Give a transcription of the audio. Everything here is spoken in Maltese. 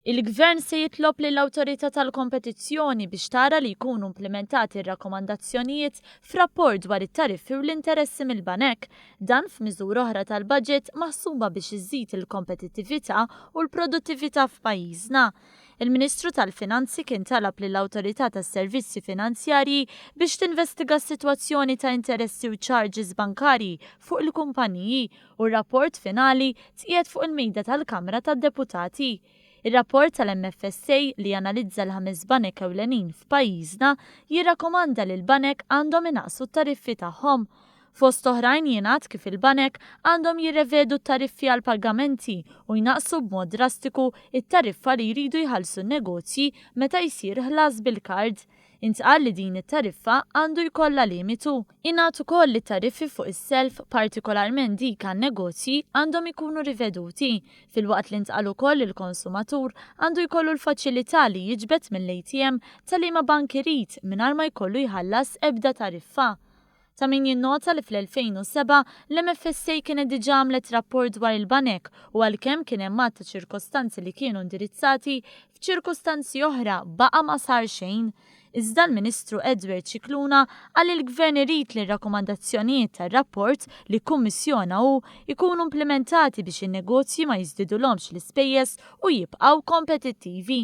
Il-Gvern se jitlob lill awtorità tal-kompetizzjoni biex tara li jkunu implementati r-rakkomandazzjonijiet f'rapport dwar it-tariffi u l-interessi mill-banek, dan f'miżura oħra tal-budget maħsuba biex iżżid il-kompetittività u l-produttività f'pajjiżna. Il-Ministru tal-Finanzi kien talab lill awtorità tas-Servizzi Finanzjarji biex tinvestiga s-sitwazzjoni ta' interessi u charges bankarji fuq il-kumpaniji u r-rapport finali tqiegħed fuq il-mejda tal-Kamra tad-Deputati. Ir-rapport tal-MFSA li analizza l-5 banek ewlenin f'pajjiżna jirrakkomanda li l-banek għandhom inaqsu t-tariffi tagħhom. Fost oħrajn jingħad kif il-banek għandhom jirrevedu t-tariffi għal pagamenti u jnaqsu b'mod drastiku it-tariffa li jridu jħallsu n-negozji meta jsir ħlas bil-kard. Intqal li din it-tariffa għandu jkollha limitu. Ingħad ukoll li tariffi fuq is-self, partikolarment dik għan-negozji, għandhom ikunu riveduti, filwaqt li intqal ukoll il-konsumatur għandu jkollu l-faċilità li jiġbed mill-ATM tal-liema bank irid mingħajr ma jkollu jħallas ebda tariffa. Ta' min jinnota li fl-2007 l-MFSA kienet diġà għamlet rapport dwar il-banek u għalkemm kien hemm ta' ċirkostanzi li kienu indirizzati, f'ċirkostanzi oħra baqa' ma sar xejn. Iżda l-Ministru Edward Cicluna qal il-Gvern irid li r-rakkomandazzjonijiet tar-rapport li kummissjona hu jkunu implementati biex in-negozji ma jiżdidulhomx l-ispejjeż u jibqgħu kompetittivi.